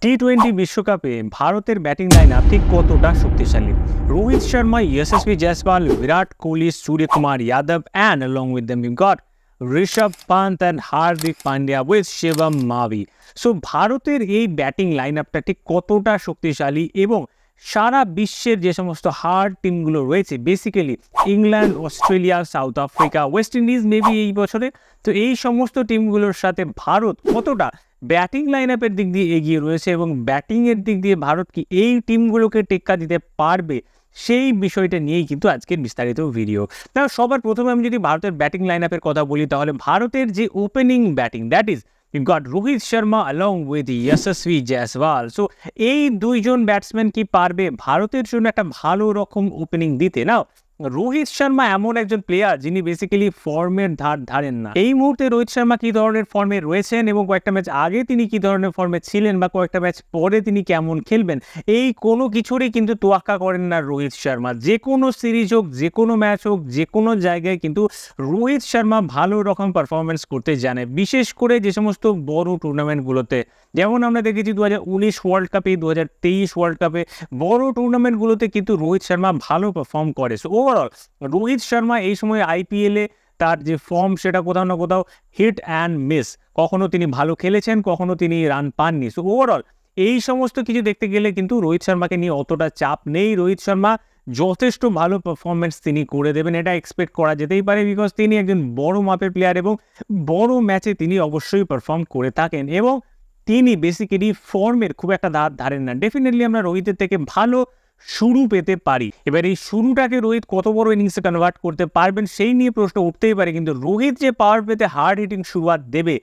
টি-20 বিশ্বকাপে ভারতের batting line up ঠিক কতটা শক্তিশালী? Rohit Sharma, Yashasvi Jaiswal, Virat Kohli, Suryakumar Yadav, and along with them you got Rishabh Pant and Hardik Pandya with Shivam Mavi. So ভারতের এই ব্যাটিং লাইন আপটা ঠিক কতটা শক্তিশালী এবং সারা বিশ্বের যে সমস্ত হার্ড টিমগুলো রয়েছে, basically England, Australia, south Africa, West Indies maybe এই বছরে, তো এই সমস্ত টিমগুলোর সাথে ভারত কতটা ব্যাটিং লাইন আপের দিক দিয়ে এগিয়ে রয়েছে এবং ব্যাটিংয়ের দিক দিয়ে ভারত কি এই টিমগুলোকে টেক্কা দিতে পারবে, সেই বিষয়টা নিয়েই কিন্তু আজকের বিস্তারিত ভিডিও। না, সবার প্রথমে আমি যদি ভারতের ব্যাটিং লাইন আপের কথা বলি, তাহলে ভারতের যে opening batting, that is you got Rohit Sharma along with Yashasvi Jaiswal. So এই দুইজন ব্যাটসম্যান কি পারবে ভারতের জন্য একটা ভালো রকম ওপেনিং দিতে? নাও, রোহিত শর্মা এমন একজন প্লেয়ার যিনি বেসিক্যালি ফর্মের ধার ধারেন না। এই মুহূর্তে রোহিত শর্মা কি ধরনের ফর্মে রয়েছেন এবং কয়েকটা ম্যাচ আগে তিনি কি ধরনের ফর্মে ছিলেন বা কয়েকটা ম্যাচ পরে তিনি কেমন খেলবেন, এই কোনো কিছুরই কিন্তু তোয়াক্কা করেন না রোহিত শর্মা। যে কোনো সিরিজ হোক, যে কোনো ম্যাচ হোক, যে কোনো জায়গায় কিন্তু রোহিত শর্মা ভালো রকম পারফরমেন্স করতে জানে, বিশেষ করে যে সমস্ত বড় টুর্নামেন্টগুলোতে। যেমন আমরা দেখেছি 2019 ওয়ার্ল্ড কাপে, 2023 ওয়ার্ল্ড কাপে, বড় টুর্নামেন্টগুলোতে কিন্তু রোহিত শর্মা ভালো পারফর্ম করে। সো ওভারঅল রোহিত শর্মা এই সময় আইপিএলে তার যে ফর্ম, সেটা কোথাও না কোথাও হিট অ্যান্ড মিস। কখনো তিনি ভালো খেলেছেন, কখনো তিনি রান পাননি। সো ওভারঅল এই সমস্ত কিছু দেখতে গেলে কিন্তু রোহিত শর্মাকে নিয়ে অতটা চাপ নেই। রোহিত শর্মা যথেষ্ট ভালো পারফরমেন্স তিনি করে দেবেন, এটা এক্সপেক্ট করা যেতেই পারে, বিকজ তিনি একজন বড় মাপের প্লেয়ার এবং বড় ম্যাচে তিনি অবশ্যই পারফর্ম করে থাকেন এবং তিনি বেসিক্যালি ফর্মের খুব একটা ধারেন না। ডেফিনেটলি আমরা রোহিতের থেকে ভালো শুরু পেতে পারি। এবার এই শুরুটাকে রোহিত কত বড় ইনিংসে কনভার্ট করতে পারবেন, সেই নিয়ে প্রশ্ন উঠতেই পারে, কিন্তু রোহিত যে পাওয়ার প্লেতে হার্ড হিটিং শুরুয়াত দেবে,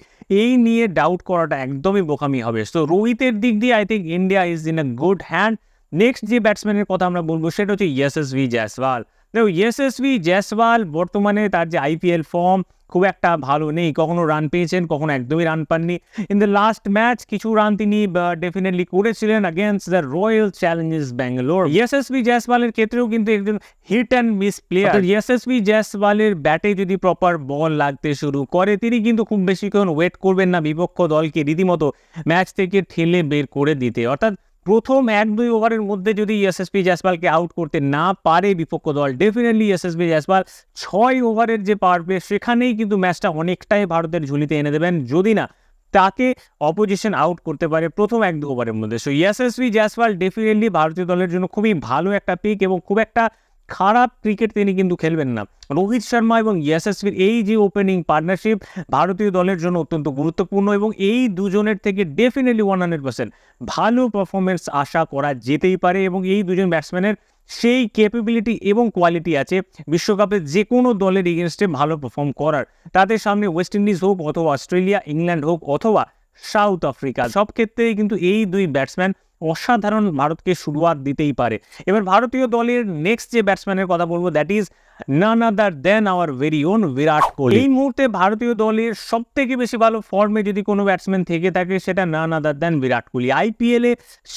এই নিয়ে ডাউট করাটা একদমই বোকামি হবে। সো রোহিতের দিক দিয়ে I think India is in a good hand. Next যে ব্যাটসম্যানের কথা আমরা বলবো সেটা হচ্ছে यशस्वी जायसवाल। দেখো, यशस्वी जायसवाल বর্তমানে তার যে আইপিএল ফর্ম খুব একটা ভালো নেই। কখনো রান পেয়েছেন, কখনো একদমই রান পাননি। ইন দ্য লাস্ট ম্যাচ কিছু রান তিনি ডেফিনেটলি করেছিলেন against the Royal Challengers Bangalore. Yashasvi जायसवालेর ক্ষেত্রেও কিন্তু একজন hit and miss player. Yashasvi जायसवालेর ব্যাটে যদি প্রপার বল লাগতে শুরু করে, তিনি কিন্তু খুব বেশিক্ষণ ওয়েট করবেন না বিপক্ষ দলকে রীতিমতো ম্যাচ থেকে ঠেলে বের করে দিতে। অর্থাৎ প্রথম 1-2 ওভারের মধ্যে যদি यशस्वी जायसवालকে আউট করতে না পারে বিপক্ষ দল, ডেফিনেটলি यशस्वी जायसवाल 6 ওভারের যে পাওয়ার প্লে, সেখানেই কিন্তু ম্যাচটা অনেকটাই ভারতের ঝুলিতে এনে দেবেন, যদি না তাকে অপোজিশন আউট করতে পারে প্রথম 1-2 ওভারের মধ্যে। সো यशस्वी जायसवाल ডেফিনেটলি ভারতীয় দলের জন্য খুবই ভালো একটা পিক এবং খুব একটা খারাপ ক্রিকেট তিনি কিন্তু খেলবেন না। রোহিত শর্মা এবং यशस्वीর এই যে ওপেনিং পার্টনারশিপ ভারতীয় দলের জন্য অত্যন্ত গুরুত্বপূর্ণ এবং এই দুজনের থেকে ডেফিনেটলি 100% ভালো পারফরমেন্স আশা করা যেতেই পারে এবং এই দুজন ব্যাটসম্যানের সেই ক্যাপাবিলিটি এবং কোয়ালিটি আছে বিশ্বকাপে যে কোনো দলের এগেনস্টে ভালো পারফর্ম করার। তাদের সামনে ওয়েস্ট ইন্ডিজ হোক অথবা অস্ট্রেলিয়া, ইংল্যান্ড হোক অথবা সাউথ আফ্রিকা, সব ক্ষেত্রেই কিন্তু এই দুই ব্যাটসম্যান অসাধারণ ভারতকে শুরুয়াত দিতেই পারে। এবার ভারতীয় দলের নেক্সট যে ব্যাটসম্যানের কথা বলবো, that is none other than our very own Virat Kohli. এই মুহূর্তে ভারতীয় দলের সব থেকে বেশি ভালো ফর্মে যদি কোনো ব্যাটসম্যান থেকে থাকে, সেটা নান আদার দেন বিরাট কোহলি। আইপিএলে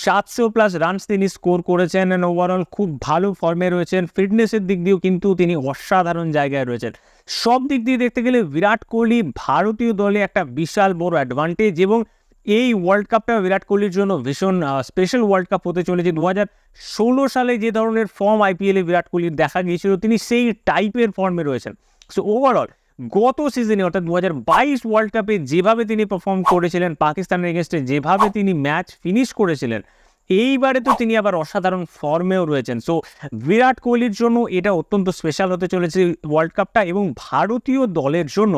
700+ রানস তিনি স্কোর করেছেন অ্যান্ড ওভারঅল খুব ভালো ফর্মে রয়েছেন। ফিটনেসের দিক দিয়েও কিন্তু তিনি অসাধারণ জায়গায় রয়েছেন। সব দিক দিয়ে দেখতে গেলে বিরাট কোহলি ভারতীয় দলে একটা বিশাল বড় অ্যাডভান্টেজ এবং এই ওয়ার্ল্ড কাপটা বিরাট কোহলির জন্য ভীষণ স্পেশাল ওয়ার্ল্ড কাপ হতে চলেছে। 2016 সালে যে ধরনের ফর্ম আইপিএলে বিরাট কোহলির দেখা গিয়েছিল, তিনি সেই টাইপের ফর্মে রয়েছেন। সো ওভারঅল গত সিজনে অর্থাৎ 2022 ওয়ার্ল্ড কাপে যেভাবে তিনি পারফর্ম করেছিলেন, পাকিস্তানের এগেনস্টে যেভাবে তিনি ম্যাচ ফিনিশ করেছিলেন, এইবারে তো তিনি আবার অসাধারণ ফর্মেও রয়েছেন। সো বিরাট কোহলির জন্য এটা অত্যন্ত স্পেশাল হতে চলেছে ওয়ার্ল্ড কাপটা এবং ভারতীয় দলের জন্য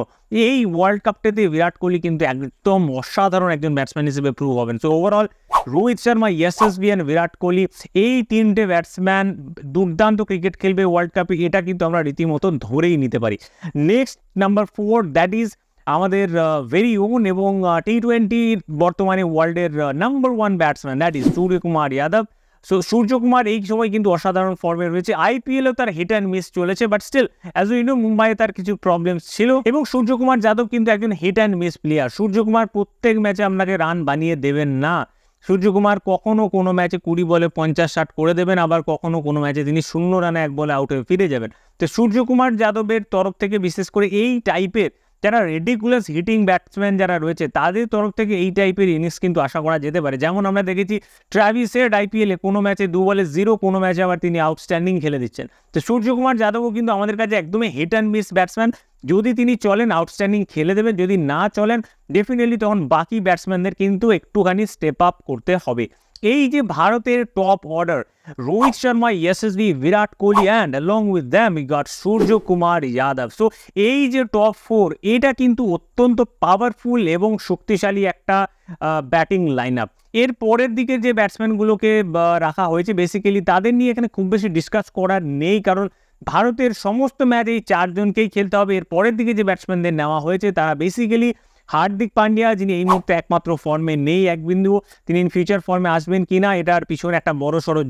এই ওয়ার্ল্ড কাপটাতে বিরাট কোহলি কিন্তু একদম অসাধারণ একজন ব্যাটসম্যান হিসেবে প্রুভ হবেন। So overall Rohit Sharma, Yashasvi and Virat Kohli, এই তিনটে ব্যাটসম্যান দুর্দান্ত ক্রিকেট খেলবে ওয়ার্ল্ড কাপে, এটা কিন্তু আমরা রীতিমতো ধরেই নিতে পারি। নেক্সট নাম্বার 4, দ্যাট ইজ আমাদের ভেরি ওন এবং টি-20 বর্তমানে ওয়ার্ল্ডের number 1 batsman, that is Suryakumar Yadav. So Suryakumar এই সময় কিন্তু অসাধারণ ফর্মে রয়েছে। আইপিএলেও তার হিট অ্যান্ড মিস চলেছে, but still as you know মুম্বাইয়ে তার কিছু প্রবলেমস ছিল এবং সূর্যকুমার যাদব কিন্তু একজন hit and miss player. Suryakumar প্রত্যেক ম্যাচে আপনাকে রান বানিয়ে দেবেন না। সূর্যকুমার কখনো কোনো ম্যাচে 20 বলে 50-60 করে দেবেন, আবার কখনো কোনো ম্যাচে তিনি 0 রানে 1 বলে আউট হয়ে ফিরে যাবেন। তো সূর্যকুমার যাদবের তরফ থেকে বিশেষ করে এই টাইপের যারা রেডিকুলাস হিটিং ব্যাটসম্যান যারা রয়েছে তাদের তরফ থেকে এই টাইপের ইনিংস কিন্তু আশা করা যেতে পারে। যেমন আমরা দেখেছি ট্র্যাভিস হেড আইপিএলে কোনো ম্যাচে 2 বলে 0, কোনো ম্যাচে আবার তিনি আউটস্ট্যান্ডিং খেলে দিচ্ছেন। তো সূর্যকুমার যাদবও কিন্তু আমাদের কাছে একদমই হিট অ্যান্ড মিস ব্যাটসম্যান। যদি তিনি চলেন আউটস্ট্যান্ডিং খেলে দেবেন, যদি না চলেন ডেফিনেটলি তখন বাকি ব্যাটসম্যানদের কিন্তু একটুখানি স্টেপ আপ করতে হবে। এই যে ভারতের টপ অর্ডার, রোহিত শর্মা, ইএসএসবি, Virat Kohli and along with them we got Suryakumar Yadav. So এই যে টপ 4 এটা কিন্তু অত্যন্ত পাওয়ারফুল এবং শক্তিশালী একটা ব্যাটিং লাইন আপ। এর পরের দিকে যে ব্যাটসম্যানগুলোকে রাখা হয়েছে বেসিক্যালি তাদের নিয়ে এখানে খুব বেশি ডিসকাস করার নেই, কারণ ভারতের সমস্ত ম্যাচ এই 4 জনকেই খেলতে হবে। এর পরের দিকে যে ব্যাটসম্যানদের নেওয়া হয়েছে তারা বেসিক্যালি হার্দিক পান্ডিয়া, যিনি এই মুহূর্তে একমাত্র ফর্মে নেই এক বিন্দু, তিনি ইন ফিউচার ফর্মে আসবেন কিনা এটার পিছনে একটা বড় সড়ো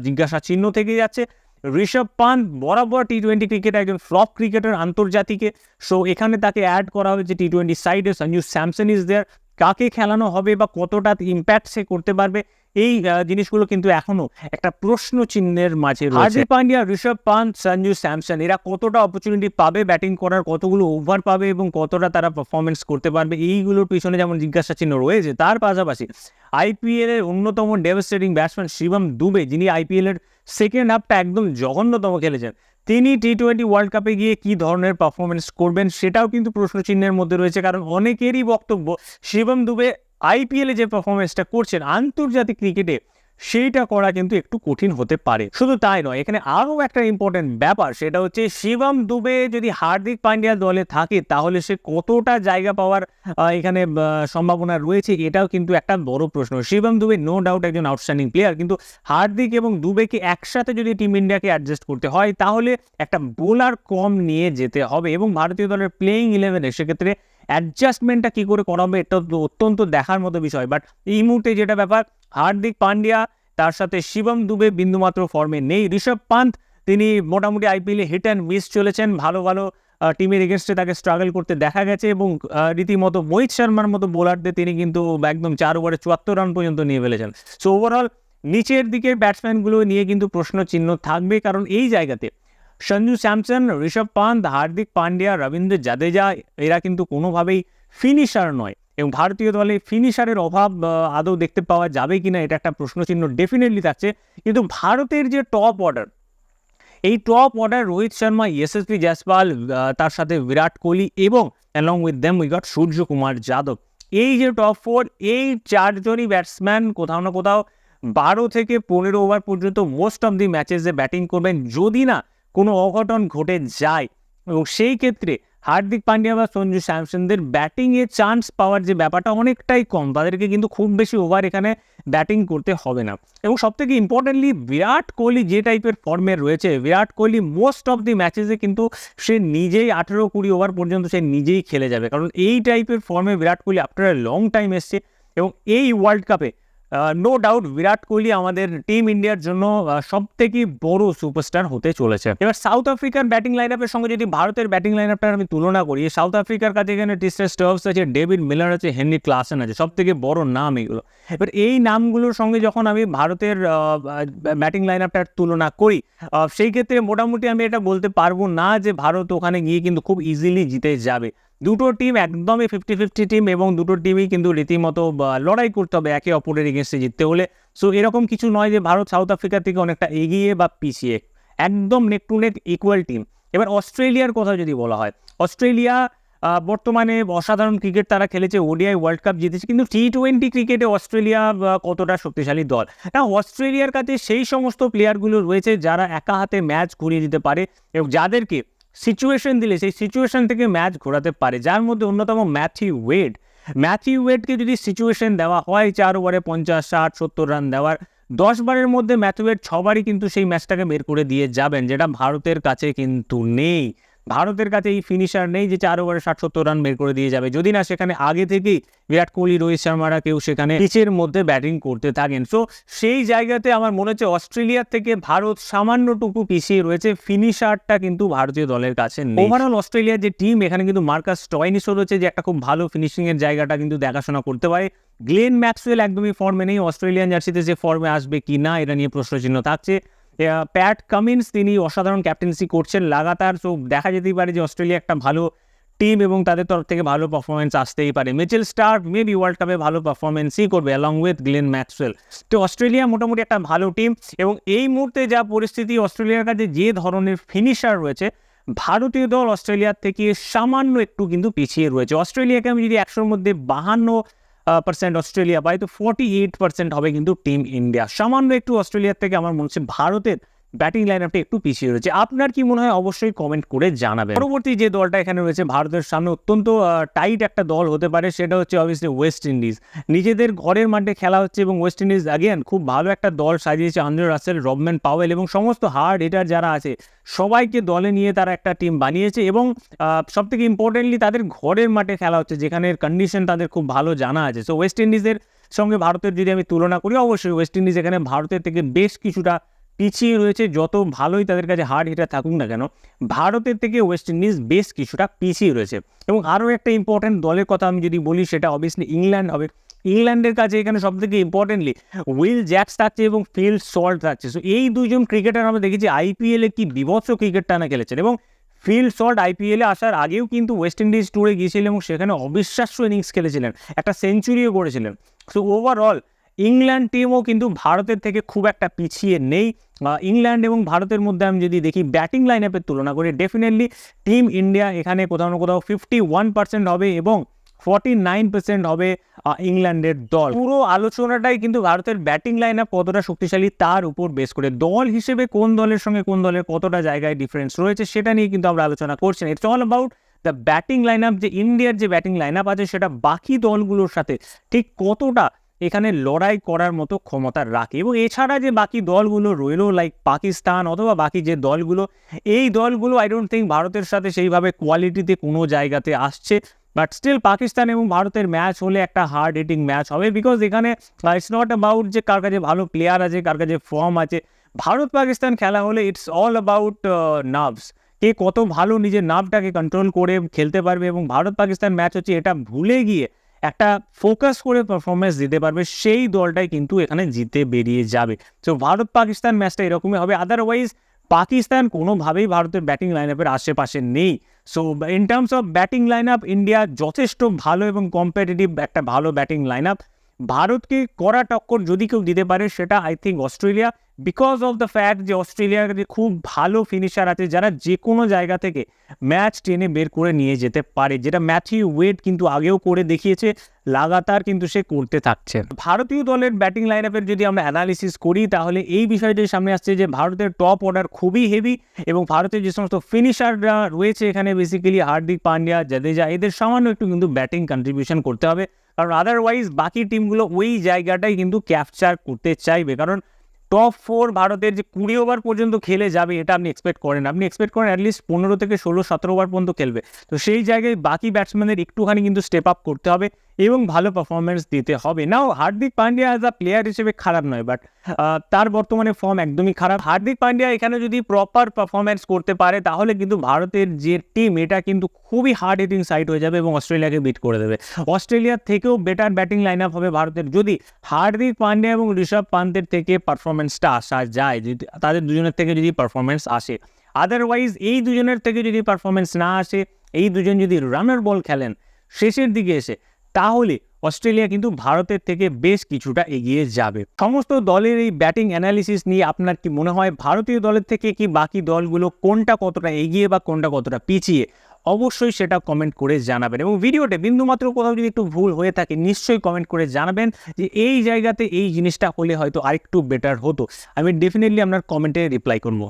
জিজ্ঞাসা চিহ্ন থেকে যাচ্ছে। ঋষভ পান্ত বরাবর টি-20 ক্রিকেটে একজন ফ্লপ ক্রিকেটার আন্তর্জাতিকে, সো এখানে তাকে অ্যাড করা হয়েছে টি-20 সাইডে। সঞ্জু স্যামসন ইজ দেয়ার, কাকে খেলানো হবে বা কতটা ইম্প্যাক্ট সে করতে পারবে এই জিনিসগুলো কিন্তু এখনো একটা প্রশ্ন চিহ্নের মাঝে রয়েছে। হার্দিক পান্ডিয়া, ঋষভ পান্ত, সঞ্জু স্যামসন এরা কতটা অপরচুনিটি পাবে ব্যাটিং করার, কতগুলো ওভার পাবে এবং কতটা তারা পারফরমেন্স করতে পারবে, এইগুলোর পিছনে যেমন জিজ্ঞাসা চিহ্ন রয়েছে, তার পাশাপাশি আইপিএলের অন্যতম ডেভাস্টেটিং ব্যাটসম্যান শিবম দুবে, যিনি আইপিএলের সেকেন্ড হাফটা একদম জঘন্যতম খেলেছেন, তিনি টি-20 ওয়ার্ল্ড কাপে গিয়ে কী ধরনের পারফরমেন্স করবেন সেটাও কিন্তু প্রশ্নচিহ্নের মধ্যে রয়েছে। কারণ অনেকেরই বক্তব্য শিবম দুবে আইপিএলে যে পারফরমেন্সটা করছেন আন্তর্জাতিক ক্রিকেটে সেইটা করা কিন্তু একটু কঠিন হতে পারে। শুধু তাই নয়, এখানে আরও একটা ইম্পর্টেন্ট ব্যাপার, সেটা হচ্ছে শিবম দুবে যদি হার্দিক পান্ডিয়ার দলে থাকে তাহলে সে কতটা জায়গা পাওয়ার এখানে সম্ভাবনা রয়েছে, এটাও কিন্তু একটা বড় প্রশ্ন। শিবম দুবে নো ডাউট একজন আউটস্ট্যান্ডিং প্লেয়ার, কিন্তু হার্দিক এবং দুবেকে একসাথে যদি টিম ইন্ডিয়াকে অ্যাডজাস্ট করতে হয় তাহলে একটা বোলার কম নিয়ে যেতে হবে এবং ভারতীয় দলের প্লেয়িং 11-এ সেক্ষেত্রে অ্যাডজাস্টমেন্টটা কী করে করা হবে এটা অত্যন্ত দেখার মতো বিষয়। বাট এই মুহূর্তে যেটা ব্যাপার, হার্দিক পান্ডিয়া তার সাথে শিবম দুবে বিন্দুমাত্র ফর্মে নেই। ঋষভ পান্ত তিনি মোটামুটি আইপিএলে হিট অ্যান্ড মিস চলেছেন, ভালো ভালো টিমের এগেনস্টে তাকে স্ট্রাগল করতে দেখা গেছে এবং রীতিমতো মোহিত শর্মার মতো বোলারদের তিনি কিন্তু একদম 4 ওভারে 74 রান পর্যন্ত নিয়ে ফেলেছেন। সো ওভারঅল নিচের দিকের ব্যাটসম্যানগুলো নিয়ে কিন্তু প্রশ্ন চিহ্ন থাকবে, কারণ এই জায়গাতে সঞ্জু স্যামসন, ঋষভ পান্ত, হার্দিক পান্ডিয়া, রবীন্দ্র জাদেজা এরা কিন্তু কোনোভাবেই ফিনিশার নয় এবং ভারতীয় দলে ফিনিশারের অভাব আদৌ দেখতে পাওয়া যাবে কিনা এটা একটা প্রশ্নচিহ্ন ডেফিনেটলি থাকছে। কিন্তু ভারতের যে টপ অর্ডার, এই টপ অর্ডার রোহিত শর্মা, ইএসএসবি জয়সওয়াল, তার সাথে বিরাট কোহলি এবং along with them we got Suryakumar Yadav, এই যে টপ 4 এই 4 জনই ব্যাটসম্যান কোথাও না কোথাও 12 থেকে 15 ওভার পর্যন্ত মোস্ট অফ দি ম্যাচেসে ব্যাটিং করবেন যদি না কোনো অঘটন ঘটে যায়, এবং সেই ক্ষেত্রে হার্দিক পান্ডিয়া বা সঞ্জু স্যামসনদের ব্যাটিংয়ে চান্স পাওয়ার যে ব্যাপারটা অনেকটাই কম, তাদেরকে কিন্তু খুব বেশি ওভার এখানে ব্যাটিং করতে হবে না। এবং সবথেকে ইম্পর্টেন্টলি বিরাট কোহলি যে টাইপের ফর্মে রয়েছে, Virat Kohli most of the ম্যাচেসে কিন্তু সে নিজেই 18-20 ওভার পর্যন্ত সে নিজেই খেলে যাবে, কারণ এই টাইপের ফর্মে Virat Kohli after a long time এসছে এবং এই ওয়ার্ল্ড কাপে নো ডাউট বিরাট কোহলি আমাদের টিম ইন্ডিয়ার জন্য সবথেকে বড় সুপারস্টার হতে চলেছে। এবার সাউথ আফ্রিকার ব্যাটিং লাইন আপের সঙ্গে যদি ভারতের ব্যাটিং লাইন আপটার আমি তুলনা করি, সাউথ আফ্রিকার কাছে এখানে টিস্টার স্টার্বস আছে, ডেভিড মিলার আছে, হেনরি ক্লাসেন আছে, সবথেকে বড় নাম এগুলো। এবার এই নামগুলোর সঙ্গে যখন আমি ভারতের ব্যাটিং লাইন আপটার তুলনা করি সেই ক্ষেত্রে মোটামুটি আমি এটা বলতে পারবো না যে ভারত ওখানে গিয়ে কিন্তু খুব ইজিলি জিতে যাবে। দুটো টিম একদমই 50-50 টিম এবং দুটো টিমই কিন্তু রীতিমতো লড়াই করতে হবে একে অপরের এগেনস্টে জিততে হলে। সো এরকম কিছু নয় যে ভারত সাউথ আফ্রিকা থেকে অনেকটা এগিয়ে বা পিছিয়ে, একদম নেক টু নেক ইকুয়াল টিম। এবার অস্ট্রেলিয়ার কথা যদি বলা হয়, অস্ট্রেলিয়া বর্তমানে অসাধারণ ক্রিকেট তারা খেলেছে, ওডিআই ওয়ার্ল্ড কাপ জিতেছে, কিন্তু টি-20 ক্রিকেটে অস্ট্রেলিয়া কতটা শক্তিশালী দল না, অস্ট্রেলিয়ার কাছে সেই সমস্ত প্লেয়ারগুলো রয়েছে যারা একা হাতে ম্যাচ ঘুরিয়ে দিতে পারে এবং যাদেরকে সিচুয়েশন দিলে সেই সিচুয়েশন থেকে ম্যাচ ঘোরাতে পারে, যার মধ্যে অন্যতম ম্যাথিউ ওয়েডকে যদি সিচুয়েশন দেওয়া হয় 4 ওভারে 50, 60, 70 রান দেওয়ার, 10 বারের মধ্যে ম্যাথিউ ওয়েড 6 বারই কিন্তু সেই ম্যাচটাকে বের করে দিয়ে যাবেন, যেটা ভারতের কাছে কিন্তু নেই। ভারতের কাছে এই ফিনিশার নেই যে 4 ওভারে 60-70 রান বের করে দিয়ে যাবে, যদি না সেখানে আগে থেকেই বিরাট কোহলি, রোহিত শর্মারা কেউ সেখানে পিচের মধ্যে ব্যাটিং করতে থাকেন। সো সেই জায়গাতে আমার মনে হচ্ছে অস্ট্রেলিয়ার থেকে ভারত সামান্যটুকু পিছিয়ে রয়েছে, ফিনিশারটা কিন্তু ভারতীয় দলের কাছে নেই। ওভারঅল অস্ট্রেলিয়ার যে টিম, এখানে কিন্তু মার্কাস স্টয়নিসও রয়েছে যে একটা খুব ভালো ফিনিশিংয়ের জায়গাটা কিন্তু দেখাশোনা করতে পারে। গ্লেন ম্যাক্সওয়েল একদমই ফর্মে নেই, অস্ট্রেলিয়ান জার্সিতে যে ফর্মে আসবে কি না এটা নিয়ে প্রশ্নচিহ্ন থাকছে। প্যাট কামিন্স তিনি অসাধারণ ক্যাপ্টেন্সি করছেন লাগাতার, সো দেখা যেতেই পারে যে অস্ট্রেলিয়া একটা ভালো টিম এবং তাদের তরফ থেকে ভালো পারফরমেন্স আসতেই পারে। মিচেল স্টার্ক মেবি ওয়ার্ল্ড কাপে ভালো পারফরমেন্সই করবে অ্যালং উইথ গ্লেন ম্যাক্সওয়েল। তো অস্ট্রেলিয়া মোটামুটি একটা ভালো টিম এবং এই মুহূর্তে যা পরিস্থিতি অস্ট্রেলিয়ার কাছে যে ধরনের ফিনিশার রয়েছে, ভারতীয় দল অস্ট্রেলিয়ার থেকে সামান্য একটু কিন্তু পিছিয়ে রয়েছে। অস্ট্রেলিয়াকে আমি যদি 100-র মধ্যে 52% অস্ট্রেলিয়া পাই, তো 48% হবে কিন্তু টিম ইন্ডিয়া। সামান্য একটু অস্ট্রেলিয়ার থেকে আমার মনে হচ্ছে ভারতের ব্যাটিং লাইন আপটা একটু পিছিয়ে রয়েছে। আপনার কি মনে হয় অবশ্যই কমেন্ট করে জানাবেন। পরবর্তী যে দলটা এখানে রয়েছে ভারতের সামনে অত্যন্ত টাইট একটা দল হতে পারে, সেটা হচ্ছে অবভিয়াসলি ওয়েস্ট ইন্ডিজ। নিজেদের ঘরের মাঠে খেলা হচ্ছে এবং ওয়েস্ট ইন্ডিজ অ্যাগেন খুব ভালো একটা দল সাজিয়েছে। আন্দ্রে রাসেল, রবম্যান পাওয়েল এবং সমস্ত হার্ড হিটার যারা আছে সবাইকে দলে নিয়ে তারা একটা টিম বানিয়েছে এবং সবথেকে ইম্পর্টেন্টলি তাদের ঘরের মাঠে খেলা হচ্ছে, যেখানের কন্ডিশন তাদের খুব ভালো জানা আছে। সো ওয়েস্ট ইন্ডিজের সঙ্গে ভারতের যদি আমি তুলনা করি, অবশ্যই ওয়েস্ট ইন্ডিজ এখানে ভারতের থেকে বেশ কিছুটা পিছিয়ে রয়েছে। যত ভালোই তাদের কাছে হার্ড হিটার থাকুক না কেন, ভারতের থেকে ওয়েস্ট ইন্ডিজ বেশ কিছুটা পিছিয়ে রয়েছে। এবং আরও একটা ইম্পর্টেন্ট দলের কথা আমি যদি বলি, সেটা অবভিয়াসলি ইংল্যান্ড হবে। ইংল্যান্ডের কাছে এখানে সবথেকে ইম্পর্টেন্টলি উইল জ্যাক্স থাকছে এবং ফিল সল্ট থাকছে। সো এই দুইজন ক্রিকেটার আমরা দেখেছি আইপিএলে কি বিভৎস ক্রিকেট টানা খেলেছেন এবং ফিল সল্ট আইপিএলে আসার আগেও কিন্তু ওয়েস্ট ইন্ডিজ ট্যুরে গিয়েছিলেন এবং সেখানে অবিশ্বাস্য ইনিংস খেলেছিলেন, একটা সেঞ্চুরিও করেছিলেন। সো ওভারঅল ইংল্যান্ড টিমও কিন্তু ভারতের থেকে খুব একটা পিছিয়ে নেই। ইংল্যান্ড এবং ভারতের মধ্যে আমি যদি দেখি ব্যাটিং লাইন আপের তুলনা করি, ডেফিনেটলি টিম ইন্ডিয়া এখানে কোথাও না কোথাও 51% হবে এবং 49% হবে ইংল্যান্ডের দল। পুরো আলোচনাটাই কিন্তু ভারতের ব্যাটিং লাইন আপ কতটা শক্তিশালী তার উপর বেস করে। দল হিসেবে কোন দলের সঙ্গে কোন দলের কতটা জায়গায় ডিফারেন্স রয়েছে সেটা নিয়ে কিন্তু আমরা আলোচনা করছি না। It's all about the batting line up, যে ইন্ডিয়ার যে ব্যাটিং লাইন আপ আছে সেটা বাকি দলগুলোর সাথে ঠিক কতটা এখানে লড়াই করার মতো ক্ষমতা রাখে। এবং এছাড়া যে বাকি দলগুলো রইল লাইক পাকিস্তান অথবা বাকি যে দলগুলো, এই দলগুলো আই ডোন্ট থিঙ্ক ভারতের সাথে সেইভাবে কোয়ালিটিতে কোনো জায়গাতে আসছে। বাট স্টিল পাকিস্তান এবং ভারতের ম্যাচ হলে একটা হার্ড হিটিং ম্যাচ হবে, বিকজ এখানে ইটস নট অ্যাবাউট যে কার কাছে ভালো প্লেয়ার আছে, কার কাছে ফর্ম আছে। ভারত পাকিস্তান খেলা হলে ইটস অল অ্যাবাউট নার্ভস, কে কত ভালো নিজের নার্ভটাকে কন্ট্রোল করে খেলতে পারবে। এবং ভারত পাকিস্তান ম্যাচ হচ্ছে এটা ভুলে গিয়ে একটা ফোকাস করে পারফরমেন্স দিতে পারবে, সেই দলটাই কিন্তু এখানে জিতে বেরিয়ে যাবে। তো ভারত পাকিস্তান ম্যাচটা এরকমই হবে। আদারওয়াইজ পাকিস্তান কোনোভাবেই ভারতের ব্যাটিং লাইন আপের আশেপাশে নেই। So in terms of batting line up India যথেষ্ট ভালো এবং কম্পিটিটিভ একটা ভালো ব্যাটিং লাইন আপ। ভারতকে কড়া টক্কর যদি কেউ দিতে পারে সেটা I think Australia, because of the fact যে অস্ট্রেলিয়ার কাছে খুব ভালো ফিনিশার আছে যারা যে কোনো জায়গা থেকে ম্যাচ টেনে বের করে নিয়ে যেতে পারে, যেটা ম্যাথিউ ওয়েড কিন্তু আগেও করে দেখিয়েছে, লাগাতার কিন্তু সে করতে থাকছে। ভারতীয় দলের ব্যাটিং লাইন আপের যদি আমরা অ্যানালিসিস করি, তাহলে এই বিষয়টি সামনে আসছে যে ভারতের টপ অর্ডার খুবই হেভি এবং ভারতের যে সমস্ত ফিনিশাররা রয়েছে এখানে বেসিক্যালি হার্দিক পান্ডিয়া, জাদেজা, এদের সামান্য একটু কিন্তু ব্যাটিং কন্ট্রিবিউশন করতে হবে, কারণ আদারওয়াইজ বাকি টিমগুলো ওই জায়গাটাই কিন্তু ক্যাপচার করতে চাইবে। কারণ টপ 4 ভারতের যে 20 ওভার পর্যন্ত খেলে যাবে এটা আপনি এক্সপেক্ট করেন, আপনি এক্সপেক্ট করেন অ্যাটলিস্ট 15 থেকে 16-17 ওভার পর্যন্ত খেলবে। তো সেই জায়গায় বাকি ব্যাটসম্যানদের একটুখানি কিন্তু স্টেপ আপ করতে হবে এবং ভালো পারফরমেন্স দিতে হবে। Now Hardik Pandya as a player হিসেবে খারাপ নয়, বাট তার বর্তমানে ফর্ম একদমই খারাপ। হার্দিক পান্ডিয়া এখানে যদি প্রপার পারফরমেন্স করতে পারে তাহলে কিন্তু ভারতের যে টিম এটা কিন্তু খুবই হার্ড হিটিং সাইড হয়ে যাবে এবং অস্ট্রেলিয়াকে বিট করে দেবে। অস্ট্রেলিয়ার থেকেও বেটার ব্যাটিং লাইন আপ হবে ভারতের যদি হার্দিক পান্ডিয়া এবং ঋষভ পান্তের থেকে পারফরমেন্সটা আসা যায়, যদি তাদের দুজনের থেকে যদি পারফরমেন্স আসে। আদারওয়াইজ এই দুজনের থেকে যদি পারফরমেন্স না আসে, এই দুজন যদি রানার বল খেলেন শেষের দিকে এসে, তাহলে অস্ট্রেলিয়া কিন্তু ভারতের থেকে বেশ কিছুটা এগিয়ে যাবে। সমস্ত দলের এই ব্যাটিং অ্যানালিসিস নিয়ে আপনার কি মনে হয় ভারতীয় দলের থেকে কি বাকি দলগুলো কোনটা কতটা এগিয়ে বা কোনটা কতটা পিছিয়ে, অবশ্যই সেটা কমেন্ট করে জানাবেন। এবং ভিডিওতে বিন্দুমাত্র কোথাও যদি একটু ভুল হয়ে থাকে নিশ্চয়ই কমেন্ট করে জানাবেন যে এই জায়গাতে এই জিনিসটা হলে হয়তো আরেকটু বেটার হতো। আমি ডেফিনেটলি আপনার কমেন্টে রিপ্লাই করবো।